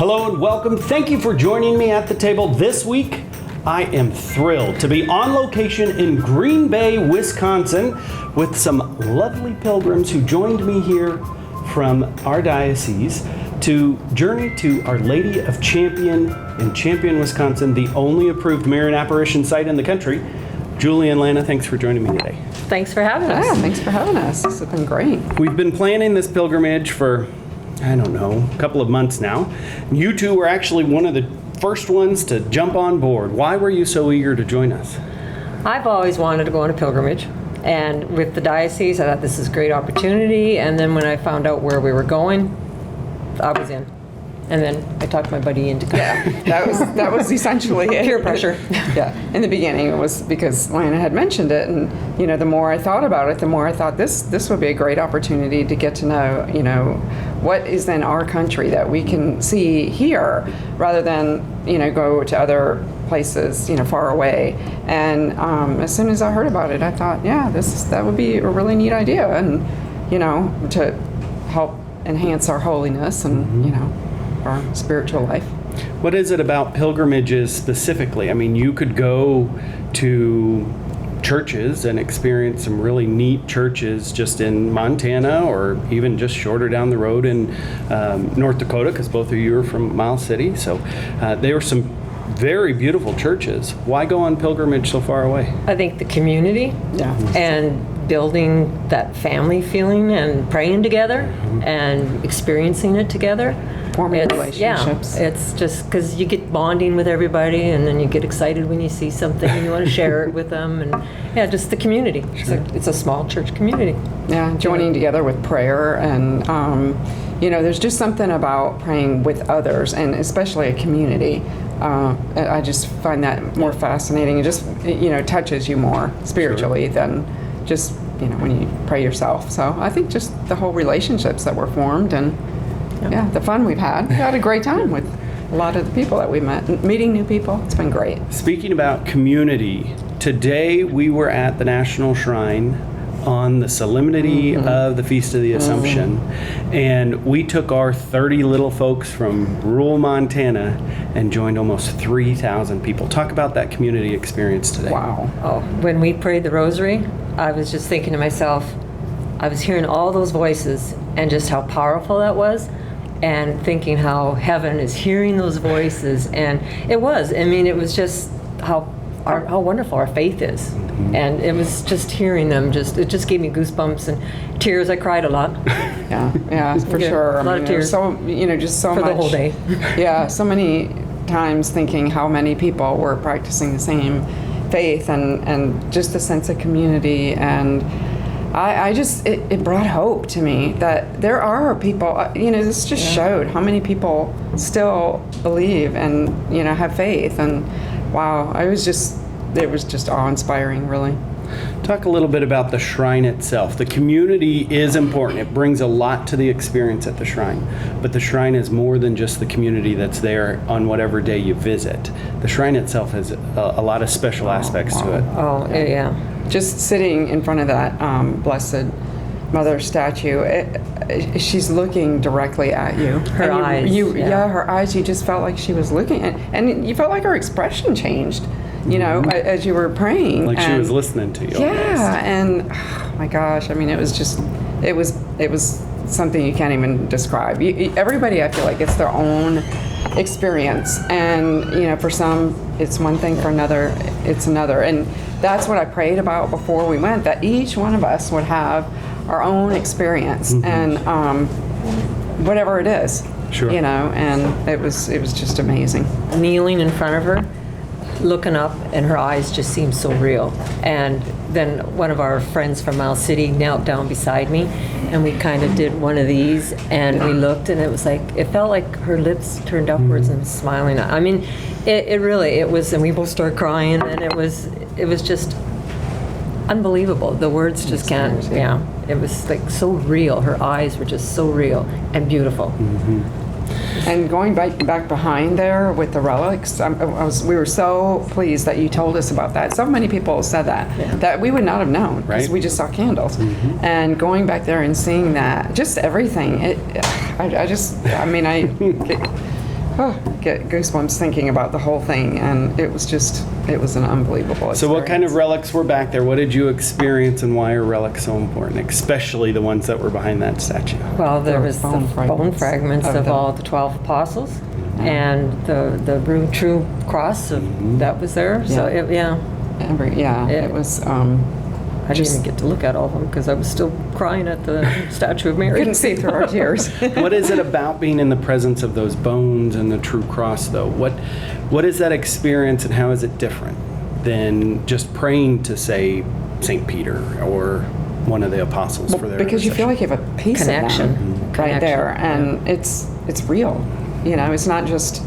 Hello and welcome. Thank you for joining me at the table this week. I am thrilled to be on location in Green Bay, Wisconsin with some lovely pilgrims who joined me here from our diocese to journey to Our Lady of Champion in Champion, Wisconsin, the only approved Marian apparition site in the country. Julie and Lana, thanks for joining me today. Thanks for having us. Yeah, thanks for having us. This has been great. We've been planning this pilgrimage for, I don't know, a couple of months now. You two were actually one of the first ones to jump on board. Why were you so eager to join us? I've always wanted to go on a pilgrimage, and with the diocese, I thought this is a great opportunity, and then when I found out where we were going, I was in. And then I talked my buddy into going. Yeah, that was essentially it. Peer pressure. Yeah, in the beginning it was because Lana had mentioned it, and the more I thought about it, the more I thought this would be a great opportunity to get to know, what is in our country that we can see here, rather than go to other places far away. And as soon as I heard about it, I thought, that would be a really neat idea, and to help enhance our holiness and our spiritual life. What is it about pilgrimages specifically? I mean, you could go to churches and experience some really neat churches just in Montana, or even just shorter down the road in North Dakota, because both of you are from Miles City. So there were some very beautiful churches. Why go on pilgrimage so far away? I think the community and building that family feeling and praying together and experiencing it together. Forming relationships. Yeah, it's just because you get bonding with everybody, and then you get excited when you see something and you want to share it with them, and just the community. Sure. It's a small church community. Yeah, joining together with prayer, and there's just something about praying with others, and especially a community. I just find that more fascinating. It just touches you more spiritually than just when you pray yourself. So I think just the whole relationships that were formed, and the fun we've had. We had a great time with a lot of the people that we met, meeting new people. It's been great. Speaking about community, today we were at the National Shrine on the solemnity of the Feast of the Assumption, and we took our 30 little folks from rural Montana and joined almost 3,000 people. Talk about that community experience today. Wow. Oh, when we prayed the rosary, I was just thinking to myself, I was hearing all those voices and just how powerful that was, and thinking how heaven is hearing those voices. And it was just how wonderful our faith is. And it was just hearing them, it just gave me goosebumps and tears. I cried a lot. Yeah, for sure. A lot of tears. So, just so for much. The whole day. Yeah, so many times thinking how many people were practicing the same faith, and just the sense of community. And it brought hope to me that there are people, this just showed how many people still believe and, have faith. And wow, it was just awe-inspiring, really. Talk a little bit about the shrine itself. The community is important. It brings a lot to the experience at the shrine. But the shrine is more than just the community that's there on whatever day you visit. The shrine itself has a lot of special aspects to it. Oh, yeah. Just sitting in front of that Blessed Mother statue, she's looking directly at you. Her eyes. Her eyes. You just felt like she was looking, and you felt like her expression changed. As you were praying, like she was listening to you. Yeah, and oh my gosh, it was something you can't even describe. Everybody, I feel like, it's their own experience, and for some it's one thing, for another it's another, and that's what I prayed about before we went, that each one of us would have our own experience, and whatever it is. Sure. And it was just amazing. Kneeling in front of her, looking up, and her eyes just seemed so real. And then one of our friends from Miles City knelt down beside me, and we kind of did one of these, and we looked, and it felt like her lips turned upwards and smiling. It was, and we both started crying, and it was just unbelievable. The words just can't, it was like so real. Her eyes were just so real and beautiful. And going back behind there with the relics, we were so pleased that you told us about that. So many people said that we would not have known, because we just saw candles. And going back there and seeing that, just everything, get goosebumps thinking about the whole thing, and it was an unbelievable experience. So what kind of relics were back there? What did you experience, and why are relics so important, especially the ones that were behind that statue? Well, there was the bone fragments of all the 12 apostles, and the true cross that was there. So, it was... I didn't even get to look at all of them because I was still crying at the statue of Mary. Couldn't see through our tears. What is it about being in the presence of those bones and the true cross, though? What is that experience, and how is it different than just praying to, say, St. Peter or one of the apostles for their because you feel like you have a piece connection of them right there, and it's real. It's not just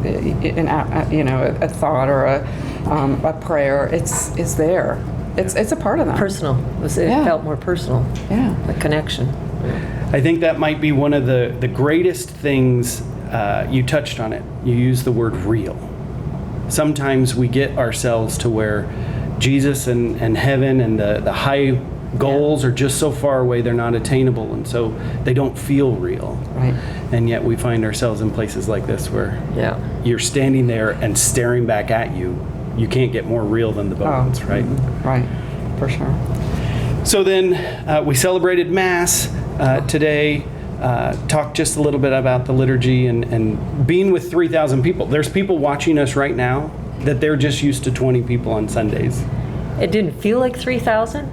a thought or a prayer. It's there. It's a part of them. Personal. It felt more personal. Yeah. A connection. I think that might be one of the greatest things. You touched on it. You used the word real. Sometimes we get ourselves to where Jesus and heaven and the high goals are just so far away they're not attainable, and so they don't feel real. Right. And yet we find ourselves in places like this where you're standing there and staring back at you. You can't get more real than the bones, right? Right, for sure. So then we celebrated Mass today, talked just a little bit about the liturgy and being with 3,000 people. There's people watching us right now that they're just used to 20 people on Sundays. It didn't feel like 3,000.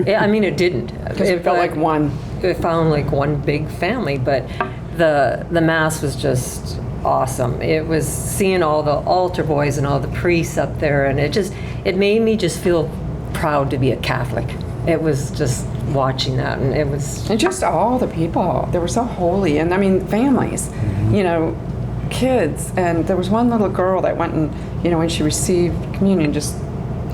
I mean, it didn't. It felt like one. It felt like one big family, but the Mass was just awesome. It was seeing all the altar boys and all the priests up there, and it made me just feel proud to be a Catholic. It was just watching that, and it was... And just all the people. They were so holy, and I mean, families, kids, and there was one little girl that went and, when she received communion, just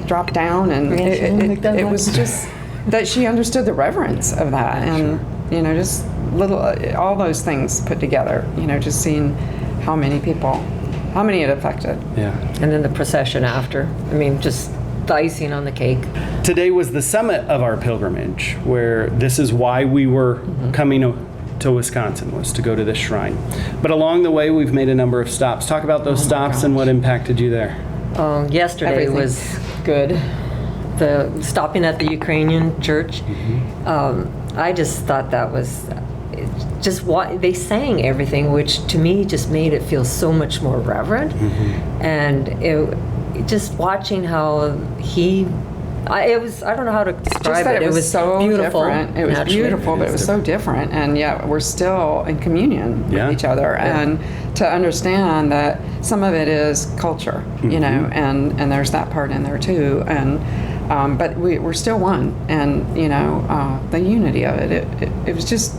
dropped down, and it was just that she understood the reverence of that, and, just little, all those things put together, just seeing how many it affected. Yeah. And then the procession after. I mean, just the icing on the cake. Today was the summit of our pilgrimage, where this is why we were coming to Wisconsin, was to go to this shrine. But along the way, we've made a number of stops. Talk about those stops and what impacted you there. Yesterday was good. The stopping at the Ukrainian church, I just thought that was... just what they sang everything, which to me just made it feel so much more reverent, and just watching how I don't know how to describe it. It was so beautiful. Different. It was beautiful, but it was so different, and yet we're still in communion with each other, and to understand that some of it is culture, and there's that part in there too, and but we're still one, and the unity of it was just.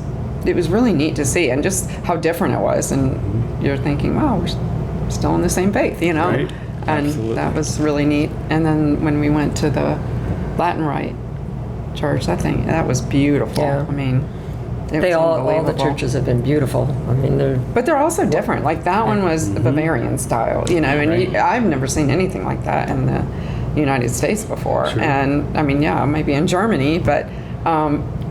It was really neat to see, and just how different it was. And you're thinking, wow, we're still in the same faith, Right. And Absolutely. that was really neat. And then when we went to the Latin Rite church, that was beautiful. Yeah. I mean, it was all unbelievable. the churches have been beautiful. I mean, but they're also different. Like that one was the Bavarian style, and I've never seen anything like that in the United States before. Sure. And I mean, maybe in Germany, but.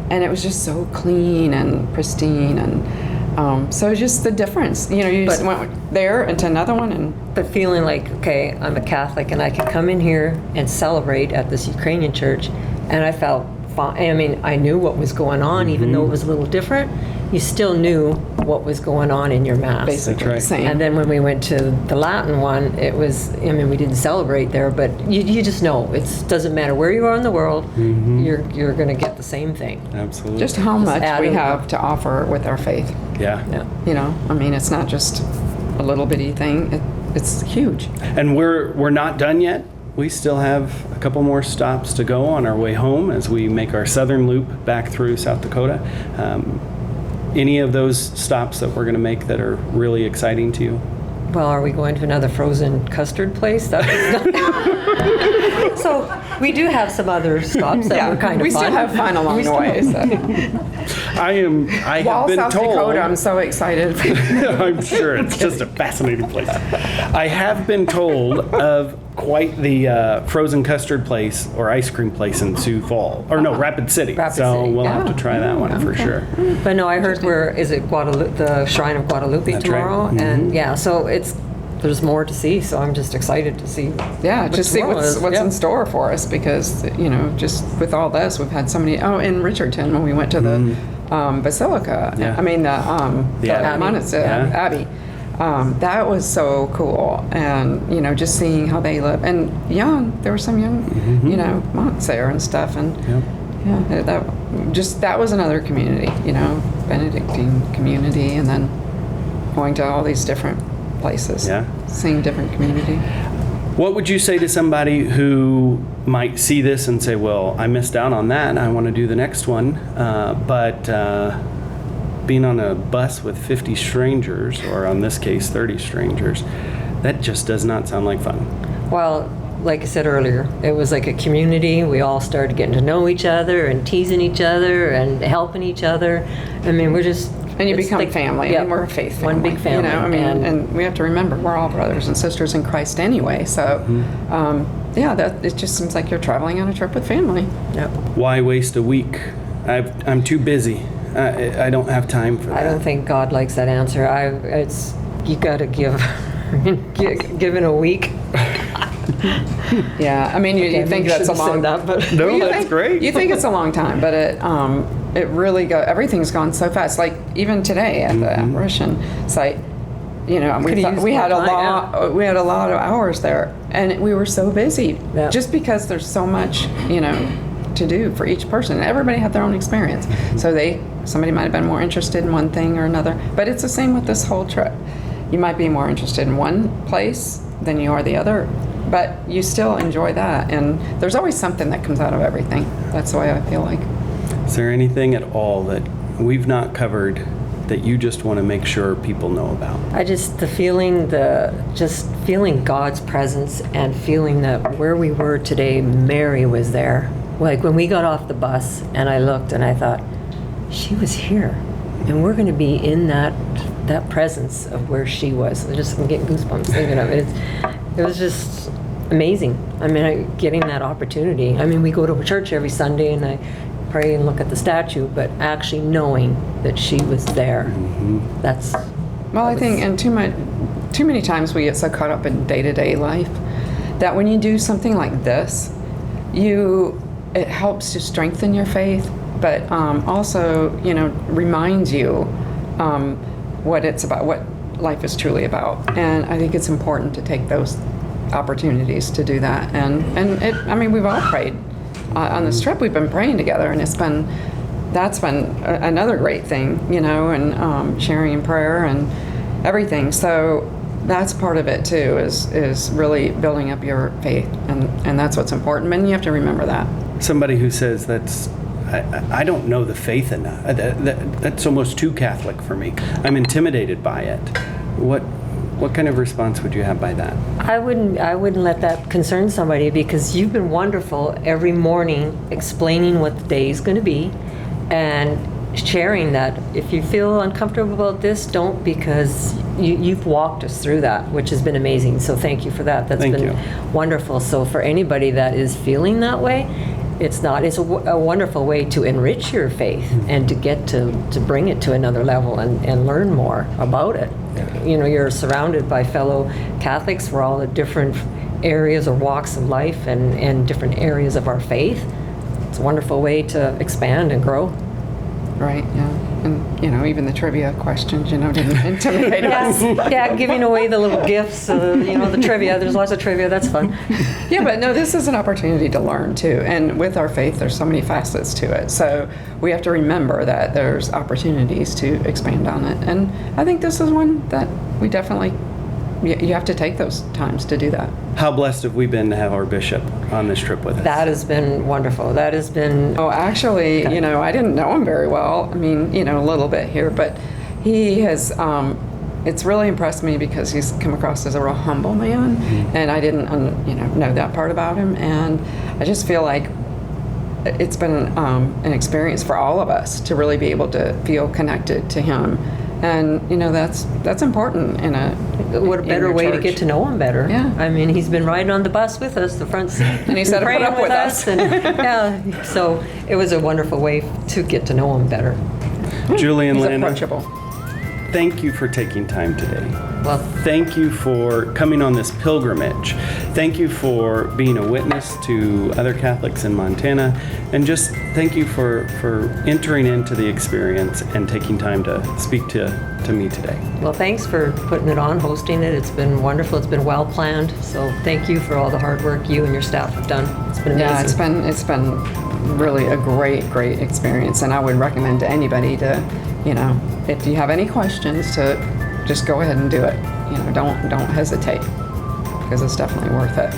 And it was just so clean and pristine, and so just the difference. You just went there into another one, and but feeling like, okay, I'm a Catholic, and I can come in here and celebrate at this Ukrainian church, and I felt fine. I mean, I knew what was going on, even though it was a little different. You still knew what was going on in your Mass. Basically the same. And then when we went to the Latin one, it was, I mean, we didn't celebrate there, but you just know. It doesn't matter where you are in the world, you're going to get the same thing. Absolutely. just how much we have to offer with our faith. Yeah. I mean, it's not just a little bitty thing. It's huge. And we're not done yet. We still have a couple more stops to go on our way home as we make our southern loop back through South Dakota. Any of those stops that we're going to make that are really exciting to you? Well, are we going to another frozen custard place? So we do have some other stops that were kind of fun. We still have fun along the way. So. I have been South told. Dakota, I'm so excited. I'm sure it's just a fascinating place. I have been told of quite the frozen custard place or ice cream place in Sioux Falls. Or no, Rapid City. Rapid so City, we'll have to yeah. try that one for sure. But no, I heard is it Guadalupe, the Shrine of Guadalupe That's right. tomorrow? And yeah, so there's more to see, so I'm just excited to see. Yeah, what just see tomorrow what's is. what's Yeah. in store for us because, just with all this, we've had so many, in Richardson when we went to the Basilica, Yeah. I mean, the Abbey. Monastery, Yeah. Abbey. That was so cool. And, just seeing how they live. And young, there were some young, monks there and stuff. And Yep. that was another community, Benedictine community. And then going to all these different places, Yeah. seeing different community. What would you say to somebody who might see this and say, well, I missed out on that and I want to do the next one, but being on a bus with 50 strangers, or in this case, 30 strangers, that just does not sound like fun. Well, like I said earlier, it was like a community. We all started getting to know each other and teasing each other and helping each other. I mean, we're just... And you it's become like- family, yeah, and we're a faith family. One big family. And we have to remember we're all brothers and sisters in Christ anyway. So, it just seems like you're traveling on a trip with family. Yep. Why waste a week? I'm too busy. I don't have time for that. I don't think God likes that answer. You got to give. Given a week. Yeah, I mean, you Okay, think maybe that's a shouldn't have long. said that, but No, You that's think- great. You think it's a long time, but it really everything's gone so fast. Like even today at the apparition site, Could've used we had a more time, lot. We had a lot of hours there, and we were so busy. Yeah. Just because there's so much, to do for each person. Everybody had their own experience, so somebody might have been more interested in one thing or another. But it's the same with this whole trip. You might be more interested in one place than you are the other, but you still enjoy that. And there's always something that comes out of everything. That's the way I feel like. Is there anything at all that we've not covered that you just want to make sure people know about? Just feeling God's presence and feeling that where we were today, Mary was there. Like when we got off the bus and I looked and I thought, she was here, and we're going to be in that presence of where she was. I'm getting goosebumps thinking of it. It was just amazing. I mean, getting that opportunity. I mean, we go to a church every Sunday and I pray and look at the statue, but actually knowing that she was there, that's... Well, I think, and too many times we get so caught up in day-to-day life that when you do something like this, it helps to strengthen your faith, but also, reminds you what it's about, what life is truly about. And I think it's important to take those opportunities to do that. And we've all prayed on this trip. We've been praying together, and that's been another great thing, and sharing in prayer and everything. So that's part of it too, is really building up your faith, and that's what's important. And you have to remember that. Somebody who says I don't know the faith enough. That's almost too Catholic for me. I'm intimidated by it. What kind of response would you have by that? I wouldn't let that concern somebody, because you've been wonderful every morning explaining what the day is going to be and sharing that. If you feel uncomfortable about this, don't, because you've walked us through that, which has been amazing. So thank you for that. That's Thank been you. wonderful. So for anybody that is feeling that way, it's a wonderful way to enrich your faith and to get to bring it to another level and learn more about it. You're surrounded by fellow Catholics for all the different areas or walks of life and different areas of our faith. It's a wonderful way to expand and grow. Right, yeah. And, even the trivia questions, didn't intimidate us. Yeah, giving away the little gifts, the trivia. There's lots of trivia. That's fun. Yeah, but no, this is an opportunity to learn too. And with our faith, there's so many facets to it. So we have to remember that there's opportunities to expand on it. And I think this is one that we definitely, you have to take those times to do that. How blessed have we been to have our bishop on this trip with us? That has been wonderful. That has been... Oh, actually, I didn't know him very well. I mean, a little bit here, but he has, it's really impressed me because he's come across as a real humble man, and I didn't, know that part about him. And I just feel like it's been an experience for all of us to really be able to feel connected to him And that's important in a What a in better your way to church. get to know him better. Yeah. I mean, he's been riding on the bus with us, the front seat. And he said to put praying up with us. And, yeah, so it was a wonderful way to get to know him better. Julie and He's Lana, approachable. thank you for taking time today. Well, Thank you for coming on this pilgrimage. Thank you for being a witness to other Catholics in Montana. And just thank you for entering into the experience and taking time to speak to me today. well, thanks for putting it on, hosting it. It's been wonderful. It's been well planned. So thank you for all the hard work you and your staff have done. It's been amazing. Yeah, it's been really a great experience, and I would recommend to anybody to, if you have any questions, to just go ahead and do it. Don't hesitate, because it's definitely worth it.